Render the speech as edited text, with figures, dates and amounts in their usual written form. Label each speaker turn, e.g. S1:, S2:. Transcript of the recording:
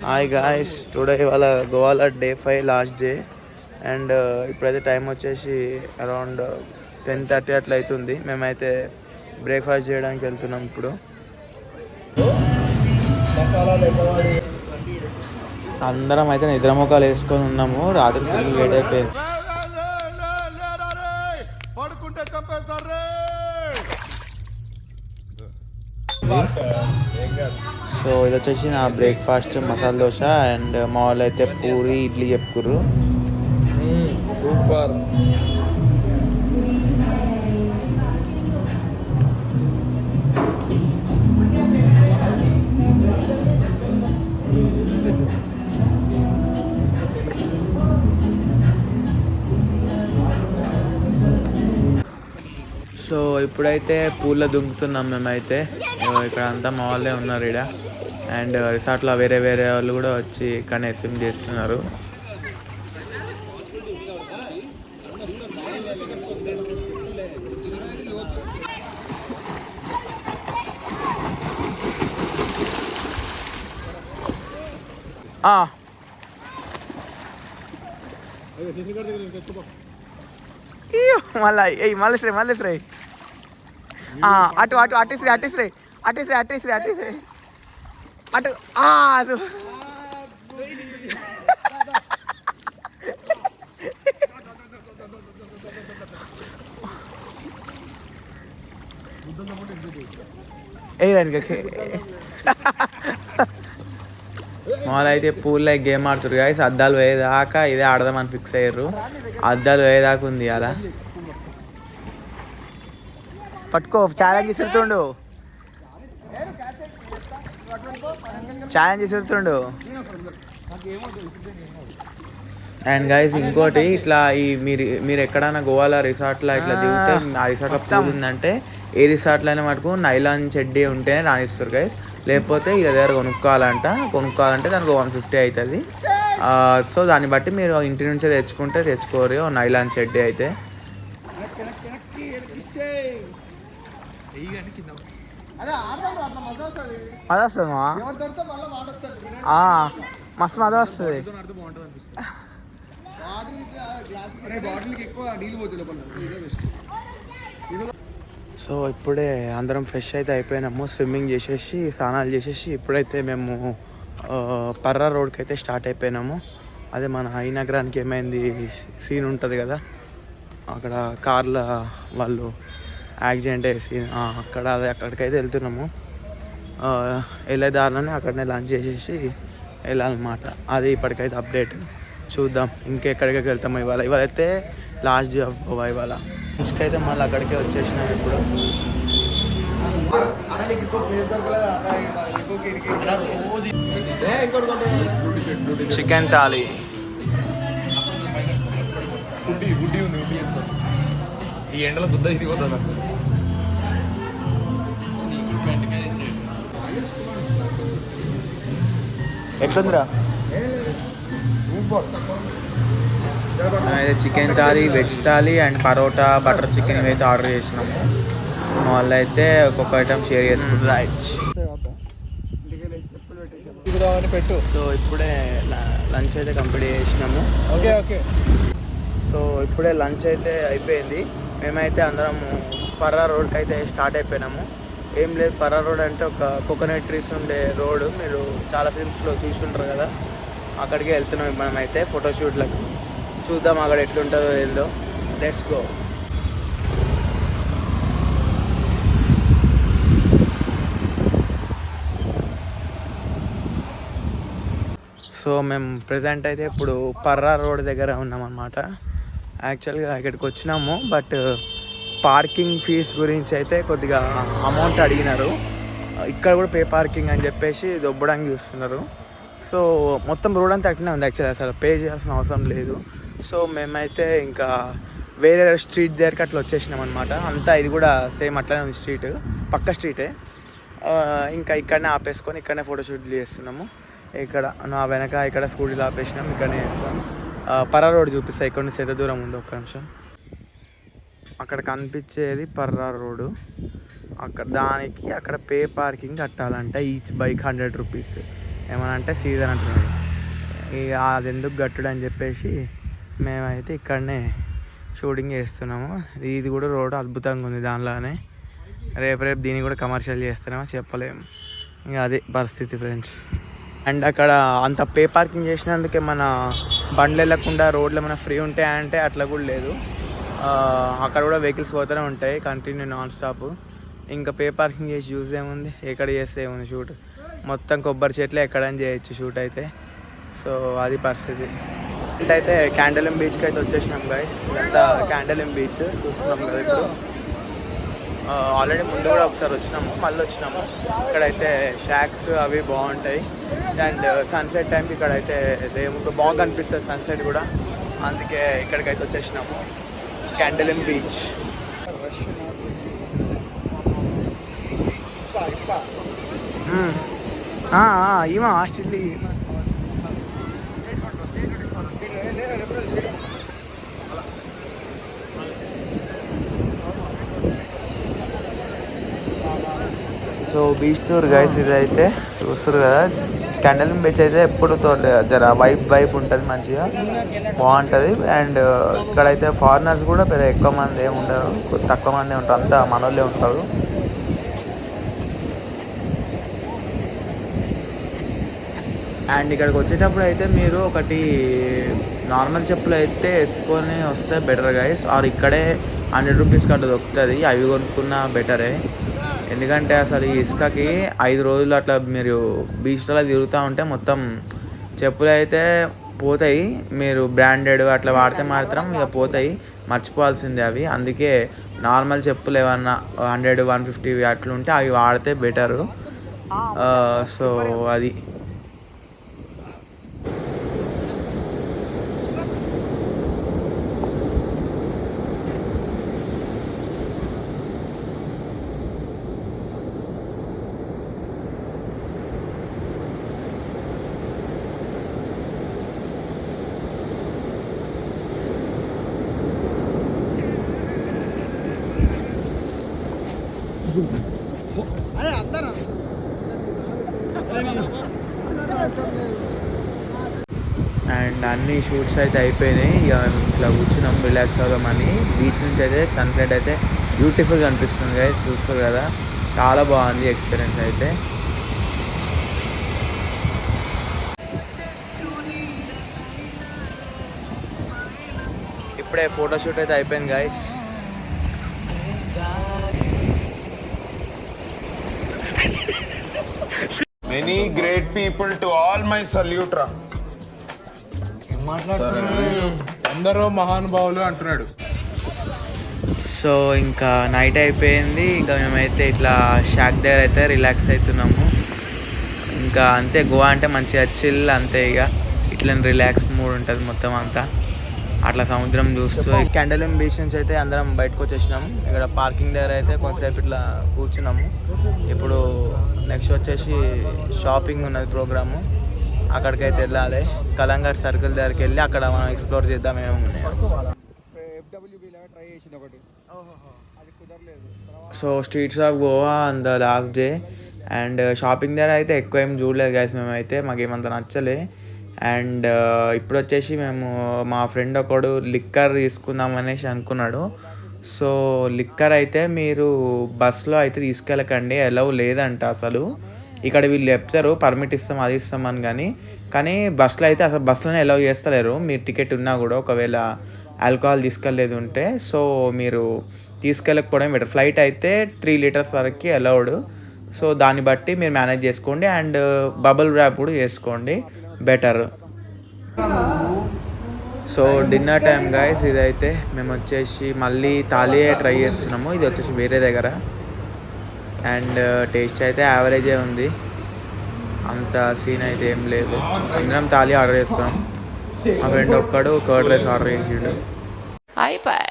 S1: Hi guys, today ఇవాళ గోవాలో day 5 last day. And ఇప్పుడైతే టైం వచ్చేసి అరౌండ్ 10:30 అట్లా అవుతుంది. మేమైతే బ్రేక్ఫాస్ట్ చేయడానికి వెళ్తున్నాం ఇప్పుడు. అందరం అయితే నిద్రముఖాలు వేసుకొని ఉన్నాము. రాత్రి ఫుల్ లేట్ అయిపోయింది. సో ఇది వచ్చేసి నా బ్రేక్ఫాస్ట్ మసాలా దోశ. అండ్ మా వాళ్ళు అయితే పూరి ఇడ్లీ చెప్పుకుర్రు.
S2: సూపర్.
S1: సో ఇప్పుడైతే పూల్లో దుంకుతున్నాం మేమైతే. ఇక్కడ అంతా మా వాళ్ళే ఉన్నారు ఇక్కడ. అండ్ రిసార్ట్లో వేరే వేరే వాళ్ళు కూడా వచ్చి ఇక్కడనే స్విమ్ చేస్తున్నారు. మళ్ళీ శ్రీ అటు అటు అటు శ్రీ అటు అది వాళ్ళు అయితే పూల్లో గేమ్ ఆడుతారు గాయస్. అద్దాలు వేయదాకా ఇదే ఆడదామని ఫిక్స్ అయ్యారు. అద్దాలు వేయదాకా ఉంది అలా. పట్టుకో, ఛాలెంజ్ విసురుతుండు. అండ్ గైస్ ఇంకోటి, ఇట్లా మీరు ఎక్కడైనా గోవాలో రిసార్ట్లో ఇట్లా దిగితే ఆ రిసార్ట్లో పూల్ ఉందంటే ఏ రిసార్ట్లో అయినా మటుకు నైలాన్ చెడ్డీ ఉంటేనే రాణిస్తారు గైస్. లేకపోతే ఇక దగ్గర కొనుక్కోవాలంటే దానికి 150 అవుతుంది. సో దాన్ని బట్టి మీరు ఇంటి నుంచే తెచ్చుకోరు నైలాన్ చెడ్డీ అయితే. మజా వస్తుంది మస్తు మజా వస్తుంది. సో ఇప్పుడే అందరం ఫ్రెష్ అయితే అయిపోయినాము. స్విమ్మింగ్ చేసేసి స్నానాలు చేసేసి ఇప్పుడైతే మేము పర్రా రోడ్కి అయితే స్టార్ట్ అయిపోయినాము. అదే మన ఈ నగరానికి ఏమైంది సీన్ ఉంటుంది కదా, అక్కడ కార్ల వాళ్ళు యాక్సిడెంట్ అయ్యేసి అక్కడికైతే వెళ్తున్నాము. వెళ్ళే దారిలోనే అక్కడనే లంచ్ చేసేసి వెళ్ళాలన్నమాట. అది ఇప్పటికైతే అప్డేట్. చూద్దాం ఇంకెక్కడికి వెళ్తాము. ఇవాళ అయితే లాస్ట్ డే ఆఫ్ గోవా. ఇవాళ లంచ్కి అయితే మళ్ళీ అక్కడికే వచ్చేసినాం. ఇప్పుడు చికెన్ థాలీ,
S2: ఈ ఎండలో బుద్ధ ఇదిపోతుంది.
S1: ఎట్లుందిరా? అయితే chicken thali, veg thali and parotta, butter chicken ఇవైతే ఆర్డర్ చేసినాము. వాళ్ళు అయితే ఒక్కొక్క ఐటమ్ షేర్ చేసుకుంటారు. సో ఇప్పుడే లంచ్ అయితే కంప్లీట్ చేసినాము.
S2: ఓకే.
S1: సో ఇప్పుడే లంచ్ అయితే అయిపోయింది. మేమైతే అందరం పర్రా రోడ్కి అయితే స్టార్ట్ అయిపోయినాము. ఏం లేదు, పర్రా రోడ్ అంటే ఒక కోకోనట్ ట్రీస్ ఉండే రోడ్. మీరు చాలా ఫిల్మ్స్లో చూసుకుంటారు కదా, అక్కడికే వెళ్తున్నాం మనమైతే ఫోటోషూట్లకు. చూద్దాం అక్కడ ఎట్లుంటుందో ఏందో. Let's go. సో మేము ప్రజెంట్ అయితే ఇప్పుడు పర్రా రోడ్ దగ్గర ఉన్నామన్నమాట. యాక్చువల్గా ఇక్కడికి వచ్చినాము, బట్ పార్కింగ్ ఫీజ్ గురించి అయితే కొద్దిగా అమౌంట్ అడిగినారు. ఇక్కడ కూడా పే పార్కింగ్ అని చెప్పేసి దొబ్బడానికి చూస్తున్నారు. సో మొత్తం రోడ్ అంతా అట్లనే ఉంది. యాక్చువల్లీ అసలు పే చేయాల్సిన అవసరం లేదు. సో మేమైతే ఇంకా వేరే స్ట్రీట్ దగ్గరికి అట్లా వచ్చేసినాం అనమాట. అంతా ఇది కూడా సేమ్ అట్లనే ఉంది, స్ట్రీట్ పక్క స్ట్రీటే. ఇంకా ఇక్కడనే ఆపేసుకొని ఇక్కడనే ఫోటోషూట్లు చేస్తున్నాము. ఇక్కడ నా వెనక ఇక్కడ స్కూటీలో ఆపేసినాం, ఇక్కడనే చేస్తాం. పర్రా రోడ్ చూపిస్తాయి. ఇక్కడ నుంచి ఎంత దూరం ఉంది, ఒక్క నిమిషం. అక్కడ కనిపించేది పర్రా రోడ్డు. అక్కడ పే పార్కింగ్ కట్టాలంటే ఈచ్ బైక్ 100 రూపీస్. ఏమన్నా అంటే సీజన్ అంటున్నాడు. ఇక అది ఎందుకు గట్టుడు అని చెప్పేసి మేమైతే ఇక్కడనే షూటింగ్ చేస్తున్నాము. ఇది కూడా రోడ్ అద్భుతంగా ఉంది దానిలానే. రేపు దీన్ని కూడా కమర్షియల్ చేస్తున్నామో చెప్పలేము. ఇక అదే పరిస్థితి ఫ్రెండ్స్. అండ్ అక్కడ అంత పే పార్కింగ్ చేసినందుకే మన బండ్లు వెళ్ళకుండా రోడ్లు ఏమైనా ఫ్రీ ఉంటాయంటే అట్లా కూడా లేదు. అక్కడ కూడా వెహికల్స్ పోతూనే ఉంటాయి కంటిన్యూ నాన్ స్టాప్. ఇంకా పే పార్కింగ్ చేసి యూజ్ ఏముంది, ఎక్కడ చేస్తే ఏముంది షూట్. మొత్తం కొబ్బరి చెట్లే ఎక్కడని చేయొచ్చు షూట్ అయితే. సో అది పరిస్థితి. అయితే క్యాండలిం బీచ్కి అయితే వచ్చేసినాం గైస్. ఇదంతా క్యాండలిం బీచ్ చూస్తున్నాం కదా ఇప్పుడు. ఆల్రెడీ ముందు కూడా ఒకసారి వచ్చినాము, మళ్ళీ వచ్చినాము. ఇక్కడైతే షాక్స్ అవి బాగుంటాయి. అండ్ సన్సెట్ టైంకి ఇక్కడైతే దేవుడు బాగా కనిపిస్తుంది సన్సెట్ కూడా. అందుకే ఇక్కడికైతే వచ్చేసినాము, క్యాండలిం బీచ్. ఈమె hostel so beach tour guys ఇదైతే చూస్తారు కదా. క్యాండలిం బీచ్ అయితే ఎప్పుడు జర వైబ్ ఉంటుంది, మంచిగా బాగుంటుంది. అండ్ ఇక్కడైతే ఫారినర్స్ కూడా పెద్ద ఎక్కువ మంది ఏమి ఉండరు, తక్కువ మంది ఉంటారు, అంతా మనోళ్ళే ఉంటారు. అండ్ ఇక్కడికి వచ్చేటప్పుడు అయితే మీరు ఒకటి నార్మల్ చెప్పులు అయితే వేసుకొని వస్తే బెటర్ గైస్. ఆర్ ఇక్కడే 100 రూపీస్కి అట్లా దొరుకుతుంది, అవి కొనుక్కున్న బెటరే. ఎందుకంటే అసలు ఈ ఇసుకకి 5 రోజులు అట్లా మీరు బీచ్లో తిరుగుతూ ఉంటే మొత్తం చెప్పులు అయితే పోతాయి. మీరు బ్రాండెడ్ అట్లా వాడితే మాత్రం ఇక పోతాయి, మర్చిపోవాల్సిందే అవి. అందుకే నార్మల్ చెప్పులు ఏమన్నా 100, 150 అట్లా ఉంటే అవి వాడితే బెటరు. సో అది. అండ్ అన్ని షూట్స్ అయితే అయిపోయినాయి. ఇక ఇట్లా కూర్చున్నాం రిలాక్స్ అవుదామని. బీచ్ నుంచి అయితే సన్సెట్ అయితే బ్యూటిఫుల్గా అనిపిస్తుంది కదా, చూస్తారు కదా. చాలా బాగుంది ఎక్స్పీరియన్స్ అయితే. ఇప్పుడే ఫోటోషూట్ అయితే అయిపోయింది guys.
S3: Many great people to all my salute రా.
S2: అందరూ మహానుభావులు అంటున్నాడు.
S1: సో ఇంకా నైట్ అయిపోయింది. ఇంకా మేమైతే ఇట్లా షాక్ దగ్గర అయితే రిలాక్స్ అవుతున్నాము. ఇంకా అంతే, గోవా అంటే మంచిగా చిల్ అంతే. ఇక ఇట్లా రిలాక్స్ మూడ్ ఉంటుంది మొత్తం అంతా. అట్లా సముద్రం చూస్తూ క్యాండలిం బీచ్ నుంచి అయితే అందరం బయటకు వచ్చేసినాము. ఇక్కడ పార్కింగ్ దగ్గర అయితే కొంతసేపు ఇట్లా కూర్చున్నాము. ఇప్పుడు నెక్స్ట్ వచ్చేసి షాపింగ్ ఉన్నది ప్రోగ్రాము, అక్కడికైతే వెళ్ళాలి. కలంగట్ సర్కిల్ దగ్గరికి వెళ్ళి అక్కడ మనం ఎక్స్ప్లోర్ చేద్దాం ఏమున్నాయి. So streets of Goa on the last day. And shopping దగ్గర అయితే ఎక్కువ ఏం చూడలేదు గైస్ మేమైతే, మాకేమంత నచ్చలే. అండ్ ఇప్పుడు వచ్చేసి మేము మా ఫ్రెండ్ ఒకడు లిక్కర్ తీసుకుందాం అనేసి అనుకున్నాడు. సో లిక్కర్ అయితే మీరు బస్లో అయితే తీసుకెళ్ళకండి, అలౌ లేదంట అసలు. ఇక్కడ వీళ్ళు చెప్తారు పర్మిట్ ఇస్తాం అది ఇస్తామని, కానీ బస్సులో అయితే అసలు బస్సులోనే అలౌ చేస్తలేరు. మీరు టికెట్ ఉన్నా కూడా ఒకవేళ ఆల్కహాల్ తీసుకెళ్ళలేదు ఉంటే. సో మీరు తీసుకెళ్ళకపోవడం బెటర్. ఫ్లైట్ అయితే 3 లీటర్స్ వరకు అలౌడ్. సో దాన్ని బట్టి మీరు మేనేజ్ చేసుకోండి. అండ్ బబుల్ ర్యాప్ కూడా చేసుకోండి, better. So dinner time guys ఇదైతే. మేము వచ్చేసి మళ్ళీ థాలియే ట్రై చేస్తున్నాము. ఇది వచ్చేసి వేరే దగ్గర. అండ్ టేస్ట్ అయితే యావరేజే ఉంది, అంత సీన్ అయితే ఏం లేదు. అందరం థాలి ఆర్డర్ చేసుకున్నాం. మా ఫ్రెండ్ ఒక్కడు కర్డ్ రైస్ ఆర్డర్ చేసిండు. అయిపోయి